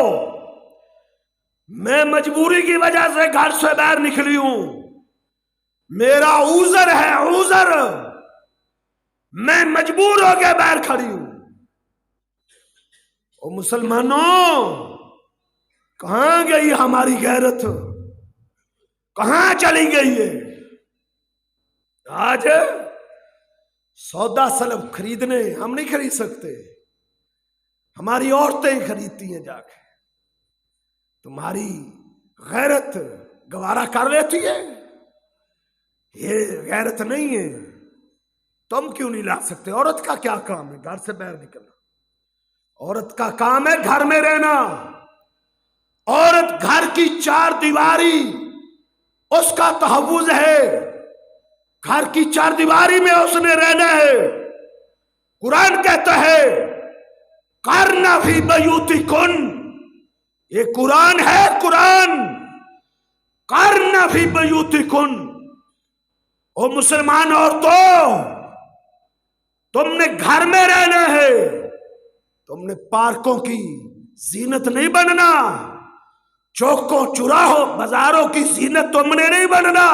[SPEAKER 1] میں مجبوری کی وجہ سے گھر سے باہر نکلی ہوں، میرا عذر ہے، عذر، میں مجبور ہو کے باہر کھڑی ہوں. او مسلمانوں، کہاں گئی ہماری غیرت؟ کہاں چلی گئی ہے؟ آج سودا سلب خریدنے ہم نہیں خرید سکتے، ہماری عورتیں خریدتی ہیں جا کے. تمہاری غیرت گوارا کر لیتی ہے، یہ غیرت نہیں ہے. تم کیوں نہیں لا سکتے؟ عورت کا کیا کام ہے گھر سے باہر نکلنا؟ عورت کا کام ہے گھر میں رہنا. عورت گھر کی چار دیواری اس کا تحفظ ہے، گھر کی چار دیواری میں اس نے رہنا ہے. قرآن کہتا ہے قرن فی بیوتکن، یہ قرآن ہے، قرآن. قرن فی بیوتکن، او مسلمان عورتوں، تم نے گھر میں رہنا ہے، تم نے پارکوں کی زینت نہیں بننا، چوکوں چوراہوں بازاروں کی زینت تم نے نہیں بننا.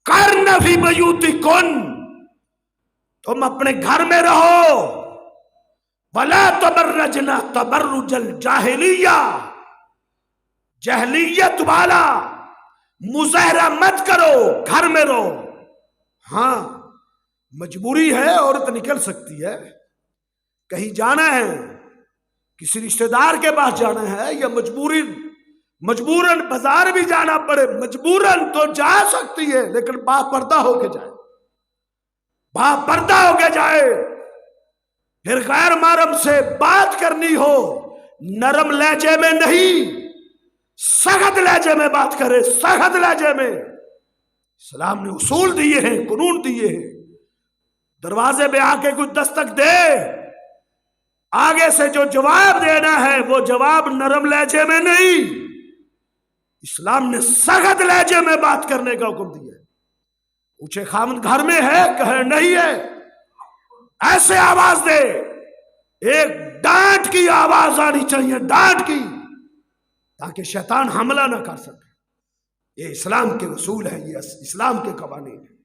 [SPEAKER 1] قرن فی بیوتکن، تم اپنے گھر میں رہو. ولا تبرجن تبرج الجاہلیہ، جہلیت والا مظاہرہ مت کرو، گھر میں رہو. ہاں مجبوری ہے، عورت نکل سکتی ہے، کہیں جانا ہے، کسی رشتہ دار کے پاس جانا ہے، یا مجبوراً بازار بھی جانا پڑے، مجبوراً تو جا سکتی ہے، لیکن باپردہ ہو کے جائے، باپردہ ہو کے جائے۔ پھر غیر محرم سے بات کرنی ہو، نرم لہجے میں نہیں، سخت لہجے میں بات کرے، سخت لہجے میں۔ اسلام نے اصول دیے ہیں، قانون دیے ہیں۔ دروازے پہ آ کے کچھ دستک دے، آگے سے جو جواب دینا ہے وہ جواب نرم لہجے میں نہیں، اسلام نے سخت لہجے میں بات کرنے کا حکم دیا ہے۔ پوچھے خامد گھر میں ہے، کہے نہیں ہے، ایسے آواز دے، ایک ڈانٹ کی آواز آنی چاہیے، ڈانٹ کی، تاکہ شیطان حملہ نہ کر سکے۔ یہ اسلام کے اصول ہیں، یہ اسلام کے قوانین ہیں۔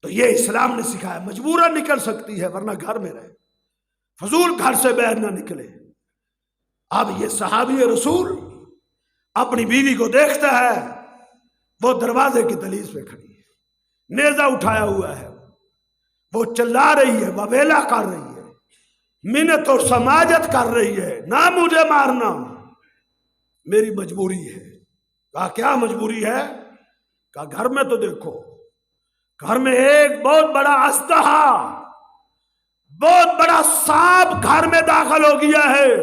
[SPEAKER 1] تو یہ اسلام نے سکھایا۔ مجبوراً نکل سکتی ہے، ورنہ گھر میں رہے، فضول گھر سے باہر نہ نکلے۔ اب یہ صحابی رسول اپنی بیوی کو دیکھتا ہے، وہ دروازے کی دہلیز پہ کھڑی ہے، نیزہ اٹھایا ہوا ہے، وہ چلا رہی ہے، وویلا کر رہی ہے، منت اور سماجت کر رہی ہے، نہ مجھے مارنا، میری مجبوری ہے۔ کہا کیا مجبوری ہے؟ کہا گھر میں تو دیکھو، گھر میں ایک بہت بڑا اژدہا، بہت بڑا سانپ گھر میں داخل ہو گیا ہے،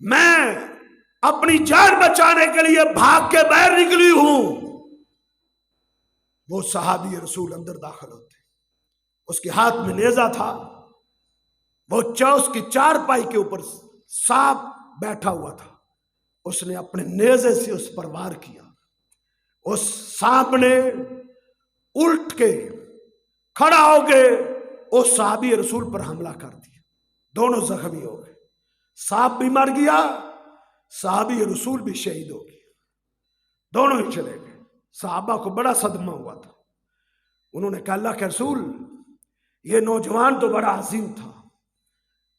[SPEAKER 1] میں اپنی جان بچانے کے لیے بھاگ کے باہر نکلی ہوں۔ وہ صحابی رسول اندر داخل ہوتے، اس کے ہاتھ میں نیزہ تھا، وہ اس کی چارپائی کے اوپر سانپ بیٹھا ہوا تھا، اس نے اپنے نیزے سے اس پر وار کیا، اس سانپ نے الٹ کے کھڑا ہو کے اس صحابی رسول پر حملہ کر دیا، دونوں زخمی ہو گئے، سانپ بھی مر گیا، صحابی رسول بھی شہید ہو گیا، دونوں ہی چلے گئے۔ صحابہ کو بڑا صدمہ ہوا تھا، انہوں نے کہا اللہ کے رسول، یہ نوجوان تو بڑا عظیم تھا،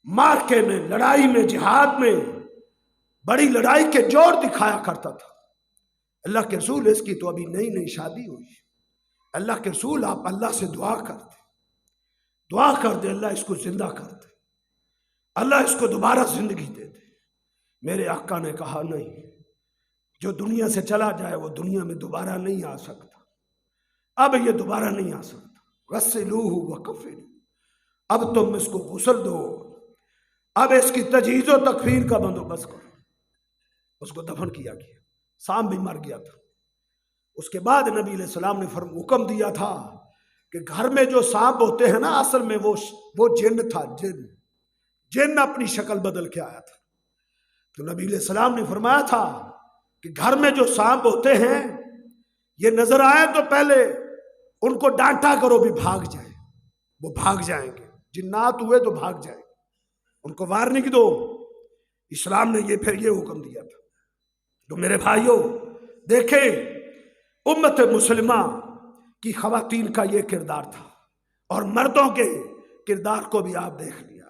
[SPEAKER 1] مارکے میں، لڑائی میں، جہاد میں بڑی لڑائی کے جوڑ دکھایا کرتا تھا، اللہ کے رسول اس کی تو ابھی نئی نئی شادی ہوئی، اللہ کے رسول آپ اللہ سے دعا کر دے اللہ اس کو زندہ کر دے، اللہ اس کو دوبارہ زندگی دے دے۔ میرے آقا نے کہا نہیں، جو دنیا سے چلا جائے وہ دنیا میں دوبارہ نہیں آ سکتا، اب یہ دوبارہ نہیں آ سکتا، غسلوہ وکفنوہ، اب تم اس کو غسل دو، اب اس کی تجہیز و تکفین کا بندوبست کرو۔ اس کو دفن کیا گیا، سانپ بھی مر گیا تھا۔ اس کے بعد نبی علیہ السلام نے حکم دیا تھا کہ گھر میں جو سانپ ہوتے ہیں نا، اصل میں وہ جن تھا، جن اپنی شکل بدل کے آیا تھا۔ تو نبی علیہ السلام نے فرمایا تھا کہ گھر میں جو سانپ ہوتے ہیں یہ نظر آئے تو پہلے ان کو ڈانٹا کرو بھی بھاگ جائیں، وہ بھاگ جائیں گے، جنات ہوئے تو بھاگ جائیں گے، ان کو وارننگ دو۔ اسلام نے پھر یہ حکم دیا تھا۔ تو میرے بھائیوں دیکھیں، امت مسلمہ کی خواتین کا یہ کردار تھا، اور مردوں کے کردار کو بھی آپ دیکھ لیا،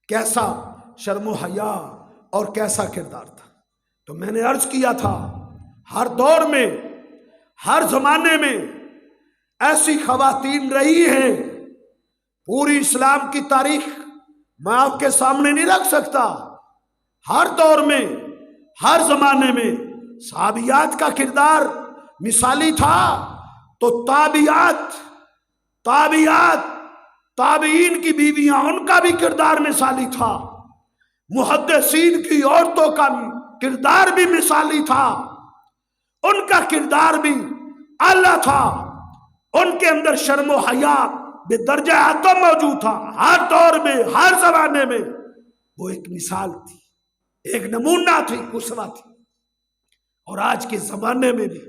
[SPEAKER 1] کیسا شرم و حیا اور کیسا کردار تھا۔ تو میں نے عرض کیا تھا، ہر دور میں، ہر زمانے میں ایسی خواتین رہی ہیں، پوری اسلام کی تاریخ میں آپ کے سامنے نہیں رکھ سکتا، ہر دور میں، ہر زمانے میں صحابیات کا کردار مثالی تھا، تو تابعین کی بیویاں، ان کا بھی کردار مثالی تھا، محدثین کی عورتوں کا کردار بھی مثالی تھا، ان کا کردار بھی اعلیٰ تھا، ان کے اندر شرم و حیا بے درجہ اتم موجود تھا۔ ہر دور میں، ہر زمانے میں وہ ایک مثال تھی، ایک نمونہ تھی، اسوہ تھی۔ اور آج کے زمانے میں بھی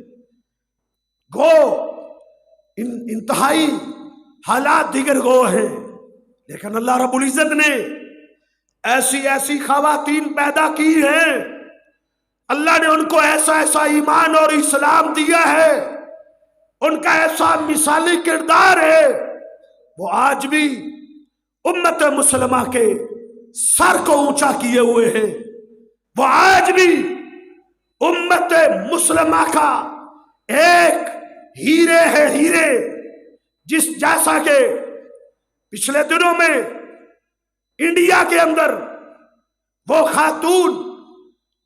[SPEAKER 1] گو انتہائی حالات دیگر گو ہیں، لیکن اللہ رب العزت نے ایسی خواتین پیدا کی ہیں، اللہ نے ان کو ایسا ایمان اور اسلام دیا ہے، ان کا ایسا مثالی کردار ہے، وہ آج بھی امت مسلمہ کے سر کو اونچا کیے ہوئے ہیں، وہ آج بھی امت مسلمہ کا ایک ہیرے ہے، ہیرے جس جیسا کہ پچھلے دنوں میں انڈیا کے اندر وہ خاتون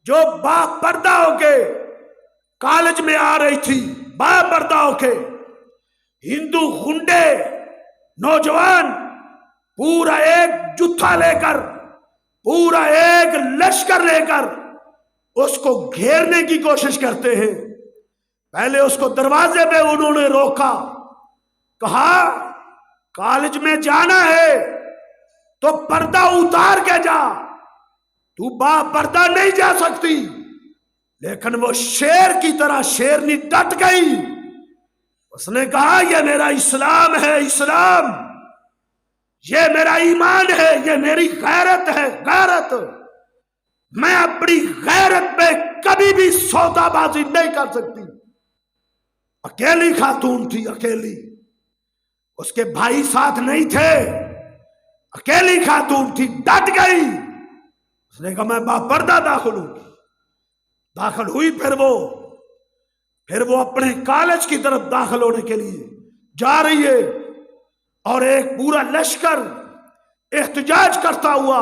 [SPEAKER 1] جو با پردہ ہو کے کالج میں آ رہی تھی، با پردہ ہو کے، ہندو گنڈے نوجوان پورا ایک جتھا لے کر، پورا ایک لشکر لے کر اس کو گھیرنے کی کوشش کرتے ہیں۔ پہلے اس کو دروازے پہ انہوں نے روکا، کہا کالج میں جانا ہے تو پردہ اتار کے جا، تو با پردہ نہیں جا سکتی۔ لیکن وہ شیر کی طرح شیرنی ڈٹ گئی، اس نے کہا یہ میرا اسلام ہے، اسلام، یہ میرا ایمان ہے، یہ میری غیرت ہے، غیرت، میں اپنی غیرت پہ کبھی بھی سودا بازی نہیں کر سکتی۔ اکیلی خاتون تھی، اکیلی، اس کے بھائی ساتھ نہیں تھے، اکیلی خاتون تھی، ڈٹ گئی۔ اس نے کہا میں با پردہ داخل ہوں۔ داخل ہوئی، پھر وہ اپنے کالج کی طرف داخل ہونے کے لیے جا رہی ہے، اور ایک پورا لشکر احتجاج کرتا ہوا،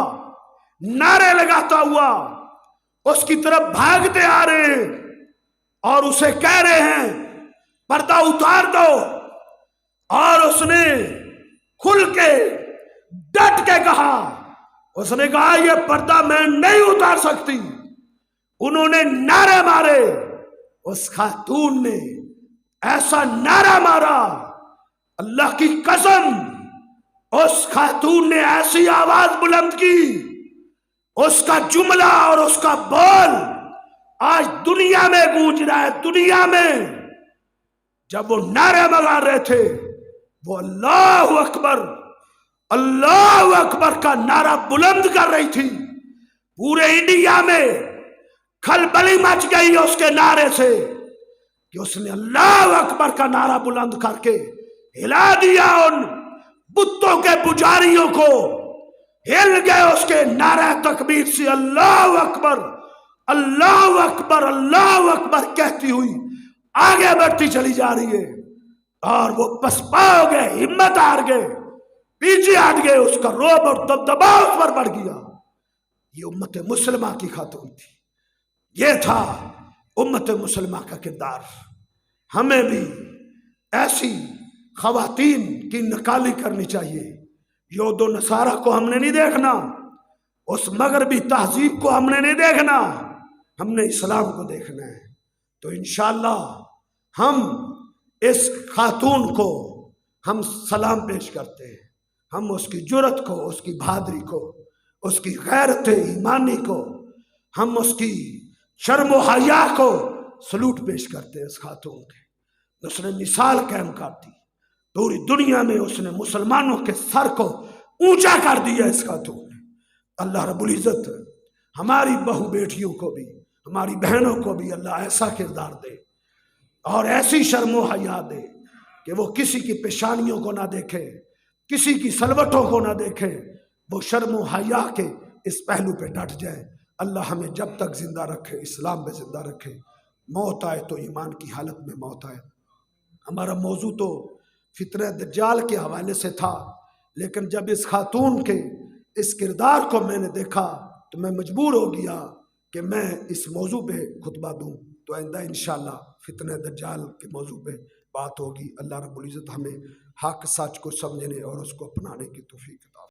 [SPEAKER 1] نعرے لگاتا ہوا اس کی طرف بھاگتے آ رہے ہیں، اور اسے کہہ رہے ہیں پردہ اتار دو۔ اور اس نے کھل کے ڈٹ کے کہا، اس نے کہا یہ پردہ میں نہیں اتار سکتی۔ انہوں نے نعرے مارے، اس خاتون نے ایسا نعرہ مارا، اللہ کی قسم اس خاتون نے ایسی آواز بلند کی، اس کا جملہ اور اس کا بول آج دنیا میں گونج رہا ہے۔ دنیا میں جب وہ نعرے لگا رہے تھے، وہ اللہ اکبر، اللہ اکبر کا نعرہ بلند کر رہی تھی، پورے انڈیا میں کھلبلی مچ گئی اس کے نعرے سے کہ اس نے اللہ اکبر کا نعرہ بلند کر کے ہلا دیا۔ ان بتوں کے پجاریوں کو ہل گئے اس کے نعرہ تکبیر سے، اللہ اکبر، اللہ اکبر، اللہ اکبر کہتی ہوئی آگے بڑھتی چلی جا رہی ہے۔ اور وہ پسپا ہو گئے، ہمت ہار گئے، پیچھے ہٹ گئے، اس کا روب اور دبدبا اس پر بڑھ گیا۔ یہ امت مسلمہ کی خاتون تھی، یہ تھا امت مسلمہ کا کردار۔ ہمیں بھی ایسی خواتین کی نکالی کرنی چاہیے۔ یہود و نصارہ کو ہم نے نہیں دیکھنا، اس مغربی تہذیب کو ہم نے نہیں دیکھنا، ہم نے اسلام کو دیکھنا ہے۔ تو انشاءاللہ ہم اس خاتون کو ہم سلام پیش کرتے ہیں، ہم اس کی جرأت کو، اس کی بہادری کو، اس کی غیرت ایمانی کو، ہم اس کی شرم و حیا کو سلوٹ پیش کرتے ہیں۔ اس خاتون کے اس نے مثال قائم کر دی، پوری دنیا میں اس نے مسلمانوں کے سر کو اونچا کر دیا اس خاتون نے۔ اللہ رب العزت ہماری بہو بیٹیوں کو بھی، ہماری بہنوں کو بھی اللہ ایسا کردار دے اور ایسی شرم و حیا دے کہ وہ کسی کی پیشانیوں کو نہ دیکھے، کسی کی سلوٹوں کو نہ دیکھے، وہ شرم و حیا کے اس پہلو پہ ڈٹ جائے۔ اللہ ہمیں جب تک زندہ رکھے، اسلام میں زندہ رکھے، موت آئے تو ایمان کی حالت میں موت آئے۔ ہمارا موضوع تو فتنہ دجال کے حوالے سے تھا، لیکن جب اس خاتون کے اس کردار کو میں نے دیکھا تو میں مجبور ہو گیا کہ میں اس موضوع پہ خطبہ دوں۔ تو آئندہ انشاءاللہ فتنہ دجال کے موضوع پہ بات ہوگی۔ اللہ رب العزت ہمیں حق سچ کو سمجھنے اور اس کو اپنانے کی توفیق عطا فرمائے۔